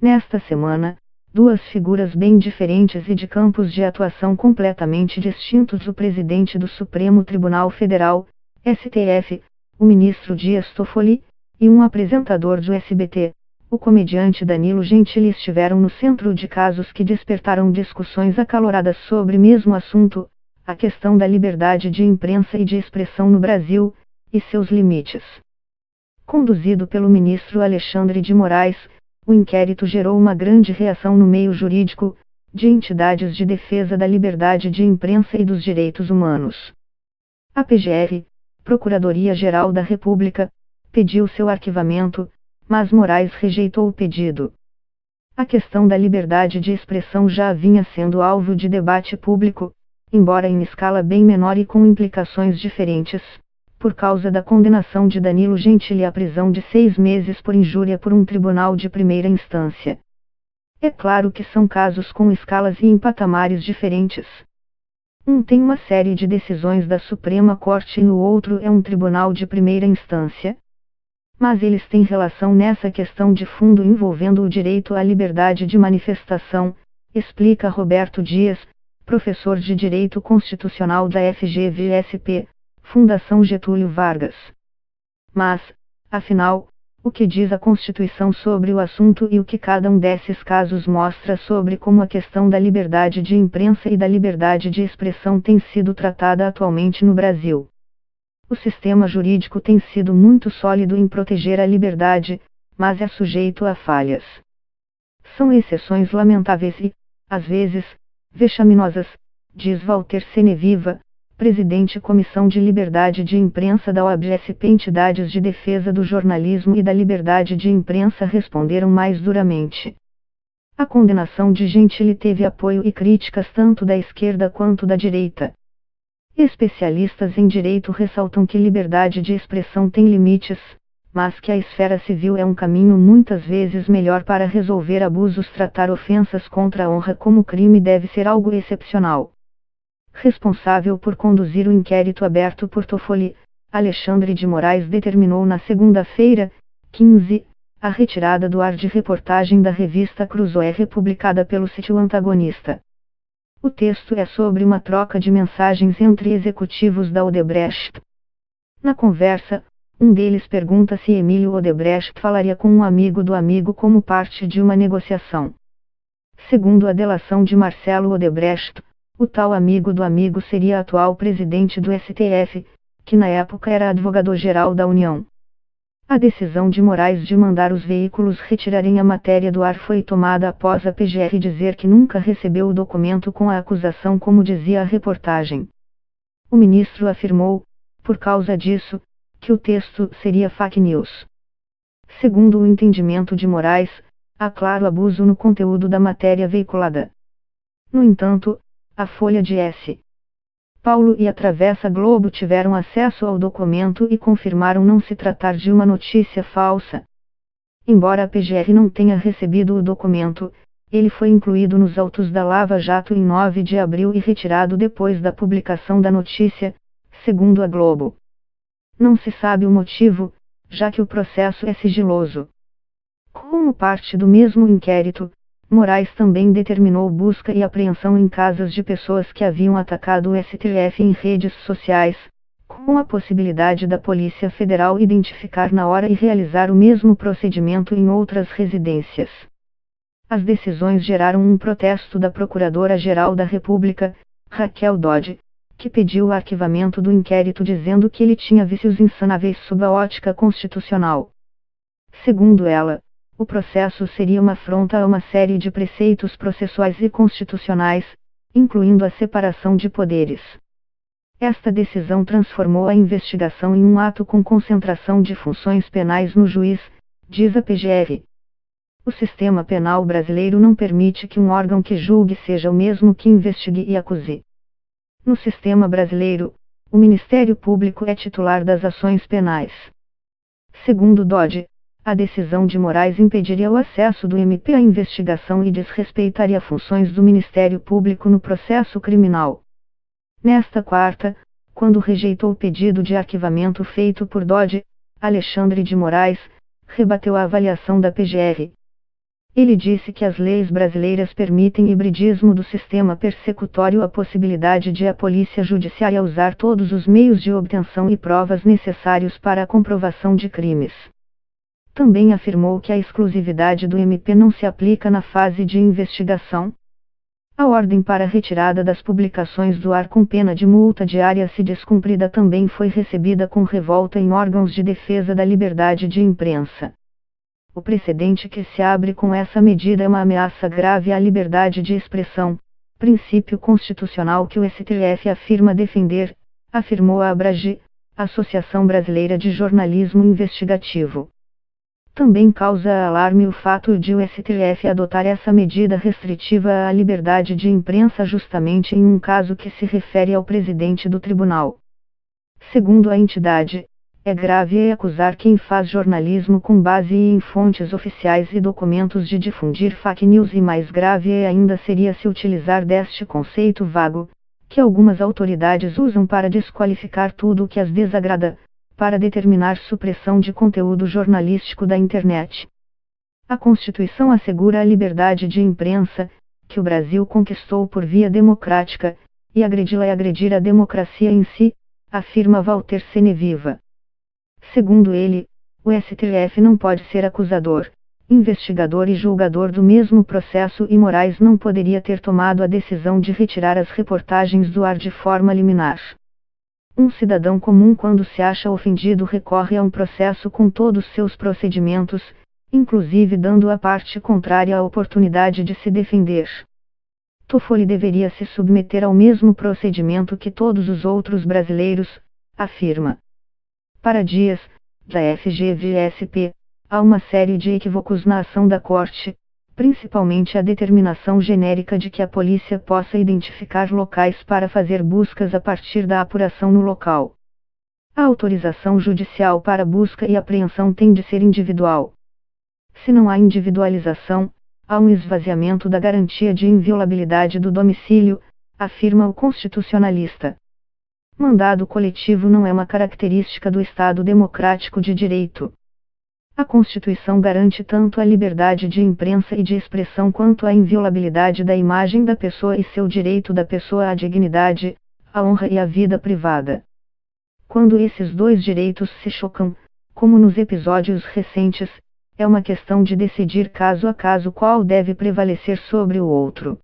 Nesta semana, duas figuras bem diferentes e de campos de atuação completamente distintos: o presidente do Supremo Tribunal Federal, STF, o ministro Dias Toffoli, e um apresentador do SBT, o comediante Danilo Gentili, estiveram no centro de casos que despertaram discussões acaloradas sobre o mesmo assunto, a questão da liberdade de imprensa e de expressão no Brasil, e seus limites. Conduzido pelo ministro Alexandre de Moraes, o inquérito gerou uma grande reação no meio jurídico, de entidades de defesa da liberdade de imprensa e dos direitos humanos. A PGR, Procuradoria-Geral da República, pediu seu arquivamento, mas Moraes rejeitou o pedido. A questão da liberdade de expressão já vinha sendo alvo de debate público, embora em escala bem menor e com implicações diferentes, por causa da condenação de Danilo Gentili à prisão de 6 meses por injúria por um tribunal de primeira instância. É claro que são casos com escalas e em patamares diferentes. Um tem uma série de decisões da Suprema Corte e o outro é um tribunal de primeira instância. Mas eles têm relação nessa questão de fundo envolvendo o direito à liberdade de manifestação, explica Roberto Dias, professor de Direito Constitucional da FGV-SP, Fundação Getúlio Vargas. Mas, afinal, o que diz a Constituição sobre o assunto e o que cada um desses casos mostra sobre como a questão da liberdade de imprensa e da liberdade de expressão tem sido tratada atualmente no Brasil? O sistema jurídico tem sido muito sólido em proteger a liberdade, mas é sujeito a falhas. São exceções lamentáveis e, às vezes, vexaminosas, diz Walter Seneviva, presidente Comissão de Liberdade de Imprensa da OAB-SP. Entidades de defesa do jornalismo e da liberdade de imprensa responderam mais duramente. A condenação de Gentili teve apoio e críticas tanto da esquerda quanto da direita. Especialistas em direito ressaltam que liberdade de expressão tem limites, mas que a esfera civil é um caminho muitas vezes melhor para resolver abusos. Tratar ofensas contra a honra como crime deve ser algo excepcional. Responsável por conduzir o inquérito aberto por Toffoli, Alexandre de Moraes determinou na segunda-feira, 15, a retirada do ar de reportagem da revista Cruzoé publicada pelo sítio Antagonista. O texto é sobre uma troca de mensagens entre executivos da Odebrecht. Na conversa, um deles pergunta se Emílio Odebrecht falaria com um amigo do amigo como parte de uma negociação. Segundo a delação de Marcelo Odebrecht, o tal amigo do amigo seria o atual presidente do STF, que na época era advogado-geral da União. A decisão de Moraes de mandar os veículos retirarem a matéria do ar foi tomada após a PGR dizer que nunca recebeu o documento com a acusação, como dizia a reportagem. O ministro afirmou, por causa disso, que o texto seria fake news. Segundo o entendimento de Moraes, há claro abuso no conteúdo da matéria veiculada. No entanto, a Folha de S. Paulo e a Travessa Globo tiveram acesso ao documento e confirmaram não se tratar de uma notícia falsa. Embora a PGR não tenha recebido o documento, ele foi incluído nos autos da Lava Jato em 9 de abril e retirado depois da publicação da notícia, segundo a Globo. Não se sabe o motivo, já que o processo é sigiloso. Como parte do mesmo inquérito, Moraes também determinou busca e apreensão em casas de pessoas que haviam atacado o STF em redes sociais, com a possibilidade da Polícia Federal identificar na hora e realizar o mesmo procedimento em outras residências. As decisões geraram um protesto da Procuradora-Geral da República, Raquel Dodge, que pediu o arquivamento do inquérito dizendo que ele tinha vícios insanáveis sob a ótica constitucional. Segundo ela, o processo seria uma afronta a uma série de preceitos processuais e constitucionais, incluindo a separação de poderes. Esta decisão transformou a investigação em um ato com concentração de funções penais no juiz, diz a PGR. O sistema penal brasileiro não permite que um órgão que julgue seja o mesmo que investigue e acuse. No sistema brasileiro, o Ministério Público é titular das ações penais. Segundo Dodge, a decisão de Moraes impediria o acesso do MP à investigação e desrespeitaria funções do Ministério Público no processo criminal. Nesta quarta, quando rejeitou o pedido de arquivamento feito por Dodge, Alexandre de Moraes rebateu a avaliação da PGR. Ele disse que as leis brasileiras permitem hibridismo do sistema persecutório, a possibilidade de a polícia judiciária usar todos os meios de obtenção e provas necessários para a comprovação de crimes. Também afirmou que a exclusividade do MP não se aplica na fase de investigação. A ordem para a retirada das publicações do ar com pena de multa diária se descumprida também foi recebida com revolta em órgãos de defesa da liberdade de imprensa. O precedente que se abre com essa medida é uma ameaça grave à liberdade de expressão, princípio constitucional que o STF afirma defender, afirmou a ABRAGE, Associação Brasileira de Jornalismo Investigativo. Também causa alarme o fato de o STF adotar essa medida restritiva à liberdade de imprensa justamente em um caso que se refere ao presidente do tribunal. Segundo a entidade, é grave acusar quem faz jornalismo com base em fontes oficiais e documentos de difundir fake news, e mais grave ainda seria se utilizar deste conceito vago, que algumas autoridades usam para desqualificar tudo o que as desagrada, para determinar supressão de conteúdo jornalístico da internet. A Constituição assegura a liberdade de imprensa, que o Brasil conquistou por via democrática, e agredi-la é agredir a democracia em si, afirma Walter Seneviva. Segundo ele, o STF não pode ser acusador, investigador e julgador do mesmo processo, e Moraes não poderia ter tomado a decisão de retirar as reportagens do ar de forma liminar. Um cidadão comum, quando se acha ofendido, recorre a um processo com todos seus procedimentos, inclusive dando à parte contrária a oportunidade de se defender. Toffoli deveria se submeter ao mesmo procedimento que todos os outros brasileiros, afirma. Para Dias, da FGV-SP, há uma série de equívocos na ação da Corte, principalmente a determinação genérica de que a polícia possa identificar locais para fazer buscas a partir da apuração no local. A autorização judicial para busca e apreensão tem de ser individual. Se não há individualização, há um esvaziamento da garantia de inviolabilidade do domicílio, afirma o constitucionalista. Mandado coletivo não é uma característica do Estado democrático de direito. A Constituição garante tanto a liberdade de imprensa e de expressão quanto a inviolabilidade da imagem da pessoa e seu direito da pessoa à dignidade, à honra e à vida privada. Quando esses dois direitos se chocam, como nos episódios recentes, é uma questão de decidir caso a caso qual deve prevalecer sobre o outro.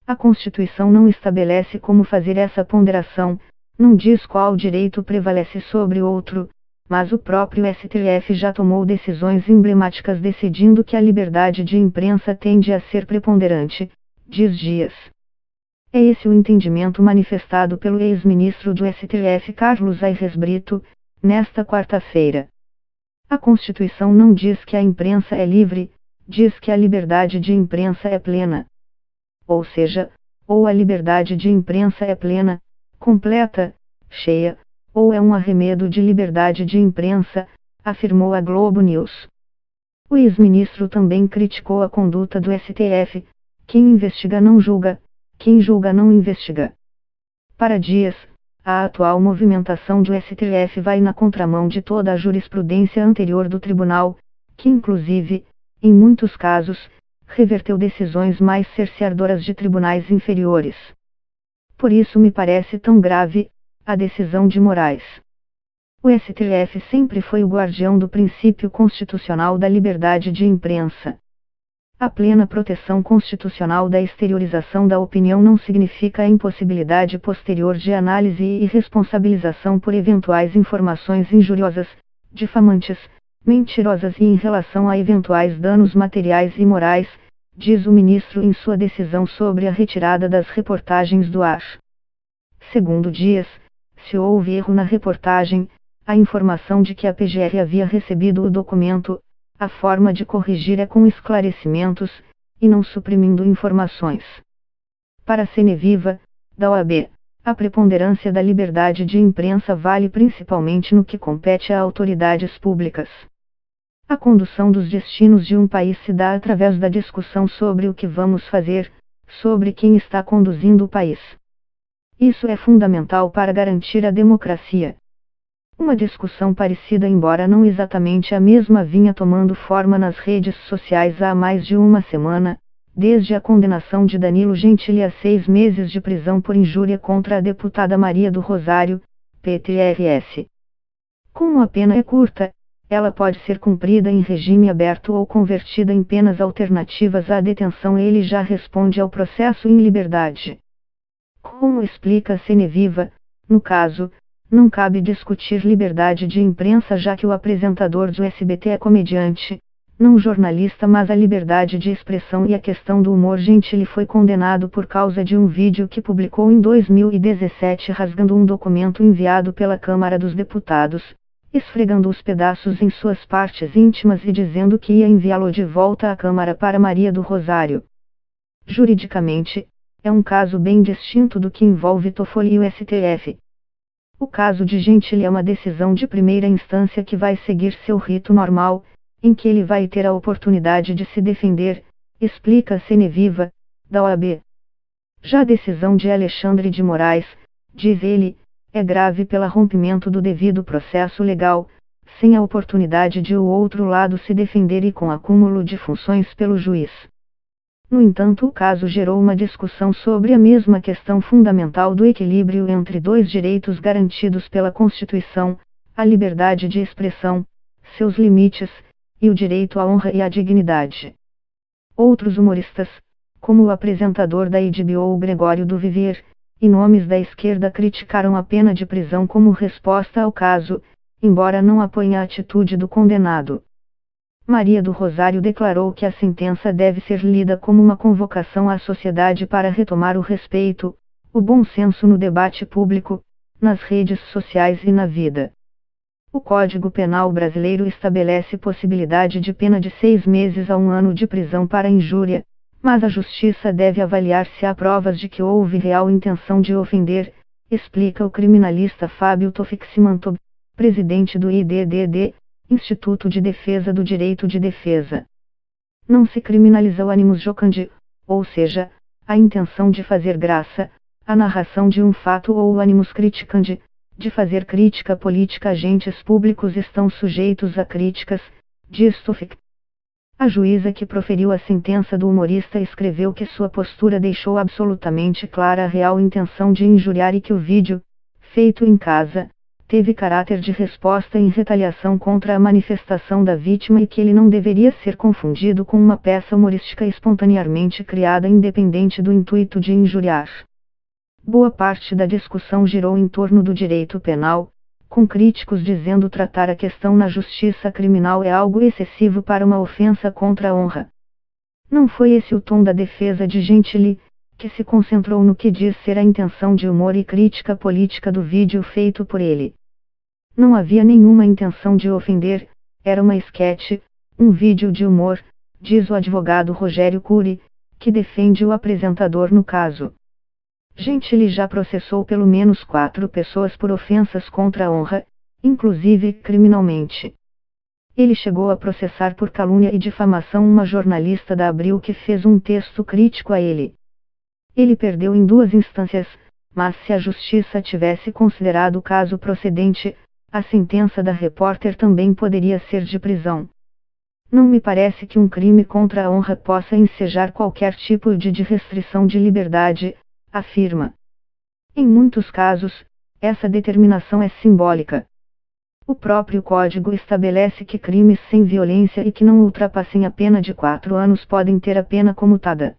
A Constituição não estabelece como fazer essa ponderação, não diz qual direito prevalece sobre o outro, mas o próprio STF já tomou decisões emblemáticas decidindo que a liberdade de imprensa tende a ser preponderante, diz Dias. É esse o entendimento manifestado pelo ex-ministro do STF Carlos Aires Brito, nesta quarta-feira. A Constituição não diz que a imprensa é livre, diz que a liberdade de imprensa é plena. Ou seja, ou a liberdade de imprensa é plena, completa, cheia, ou é um arremedo de liberdade de imprensa, afirmou a Globo News. O ex-ministro também criticou a conduta do STF, quem investiga não julga, quem julga não investiga. Para Dias, a atual movimentação do STF vai na contramão de toda a jurisprudência anterior do tribunal, que inclusive, em muitos casos, reverteu decisões mais cerceadoras de tribunais inferiores. Por isso me parece tão grave a decisão de Moraes. O STF sempre foi o guardião do princípio constitucional da liberdade de imprensa. A plena proteção constitucional da exteriorização da opinião não significa a impossibilidade posterior de análise e responsabilização por eventuais informações injuriosas, difamantes, mentirosas e em relação a eventuais danos materiais e morais, diz o ministro em sua decisão sobre a retirada das reportagens do ar. Segundo Dias, se houve erro na reportagem, a informação de que a PGR havia recebido o documento, a forma de corrigir é com esclarecimentos, e não suprimindo informações. Para Seneviva, da OAB, a preponderância da liberdade de imprensa vale principalmente no que compete a autoridades públicas. A condução dos destinos de um país se dá através da discussão sobre o que vamos fazer, sobre quem está conduzindo o país. Isso é fundamental para garantir a democracia. Uma discussão parecida, embora não exatamente a mesma, vinha tomando forma nas redes sociais há mais de uma semana, desde a condenação de Danilo Gentili a 6 meses de prisão por injúria contra a deputada Maria do Rosário, PTRS. Como a pena é curta, ela pode ser cumprida em regime aberto ou convertida em penas alternativas à detenção. Ele já responde ao processo em liberdade. Como explica a Ceneviva, no caso, não cabe discutir liberdade de imprensa, já que o apresentador do SBT é comediante, não jornalista, mas a liberdade de expressão e a questão do humor. Gentili foi condenado por causa de um vídeo que publicou em 2017 rasgando um documento enviado pela Câmara dos Deputados, esfregando os pedaços em suas partes íntimas e dizendo que ia enviá-lo de volta à Câmara para Maria do Rosário. Juridicamente, é um caso bem distinto do que envolve Toffoli e o STF. O caso de Gentili é uma decisão de primeira instância que vai seguir seu rito normal, em que ele vai ter a oportunidade de se defender, explica a Ceneviva, da OAB. Já a decisão de Alexandre de Moraes, diz ele, é grave pelo rompimento do devido processo legal, sem a oportunidade de o outro lado se defender e com acúmulo de funções pelo juiz. No entanto, o caso gerou uma discussão sobre a mesma questão fundamental do equilíbrio entre dois direitos garantidos pela Constituição, a liberdade de expressão, seus limites, e o direito à honra e à dignidade. Outros humoristas, como o apresentador da HBO Gregório do Vivier, e nomes da esquerda, criticaram a pena de prisão como resposta ao caso, embora não apoiem a atitude do condenado. Maria do Rosário declarou que a sentença deve ser lida como uma convocação à sociedade para retomar o respeito, o bom senso no debate público, nas redes sociais e na vida. O Código Penal brasileiro estabelece possibilidade de pena de 6 meses a 1 ano de prisão para injúria, mas a Justiça deve avaliar se há provas de que houve real intenção de ofender, explica o criminalista Fábio Toffoli, presidente do IDDD, Instituto de Defesa do Direito de Defesa. Não se criminaliza o animus jocandi, ou seja, a intenção de fazer graça, a narração de um fato, ou o animus criticandi, de fazer crítica política. Agentes públicos estão sujeitos a críticas, diz Toffoli. A juíza que proferiu a sentença do humorista escreveu que sua postura deixou absolutamente clara a real intenção de injuriar e que o vídeo, feito em casa, teve caráter de resposta em retaliação contra a manifestação da vítima e que ele não deveria ser confundido com uma peça humorística espontaneamente criada independente do intuito de injuriar. Boa parte da discussão girou em torno do direito penal, com críticos dizendo tratar a questão na justiça criminal é algo excessivo para uma ofensa contra a honra. Não foi esse o tom da defesa de Gentili, que se concentrou no que diz ser a intenção de humor e crítica política do vídeo feito por ele. Não havia nenhuma intenção de ofender, era uma esquete, um vídeo de humor, diz o advogado Rogério Cury, que defende o apresentador no caso. Gentili já processou pelo menos 4 pessoas por ofensas contra a honra, inclusive criminalmente. Ele chegou a processar por calúnia e difamação uma jornalista da Abril que fez um texto crítico a ele. Ele perdeu em 2 instâncias, mas se a justiça tivesse considerado o caso procedente, a sentença da repórter também poderia ser de prisão. Não me parece que um crime contra a honra possa ensejar qualquer tipo de restrição de liberdade, afirma. Em muitos casos, essa determinação é simbólica. O próprio Código estabelece que crimes sem violência e que não ultrapassem a pena de 4 anos podem ter a pena comutada.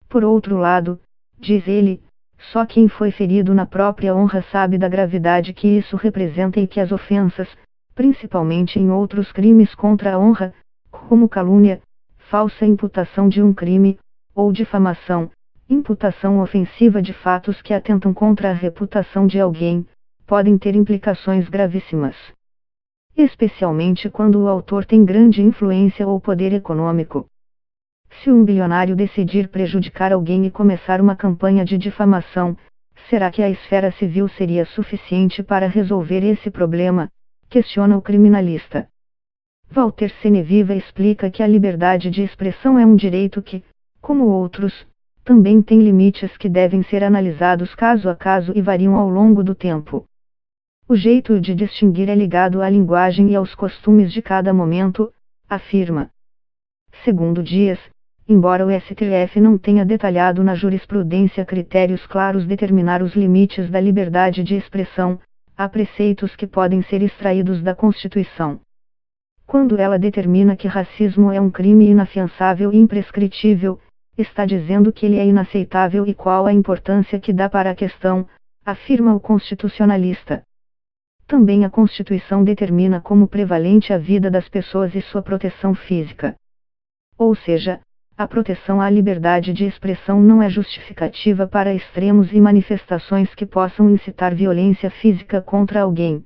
Por outro lado, diz ele, só quem foi ferido na própria honra sabe da gravidade que isso representa e que as ofensas, principalmente em outros crimes contra a honra, como calúnia, falsa imputação de um crime, ou difamação, imputação ofensiva de fatos que atentam contra a reputação de alguém, podem ter implicações gravíssimas. Especialmente quando o autor tem grande influência ou poder econômico. Se um bilionário decidir prejudicar alguém e começar uma campanha de difamação, será que a esfera civil seria suficiente para resolver esse problema? Questiona o criminalista. Walter Ceneviva explica que a liberdade de expressão é um direito que, como outros, também tem limites que devem ser analisados caso a caso e variam ao longo do tempo. O jeito de distinguir é ligado à linguagem e aos costumes de cada momento, afirma. Segundo Dias, embora o STF não tenha detalhado na jurisprudência critérios claros determinar os limites da liberdade de expressão, há preceitos que podem ser extraídos da Constituição. Quando ela determina que racismo é um crime inafiançável e imprescritível, está dizendo que ele é inaceitável e qual a importância que dá para a questão, afirma o constitucionalista. Também a Constituição determina como prevalente a vida das pessoas e sua proteção física. Ou seja, a proteção à liberdade de expressão não é justificativa para extremos e manifestações que possam incitar violência física contra alguém.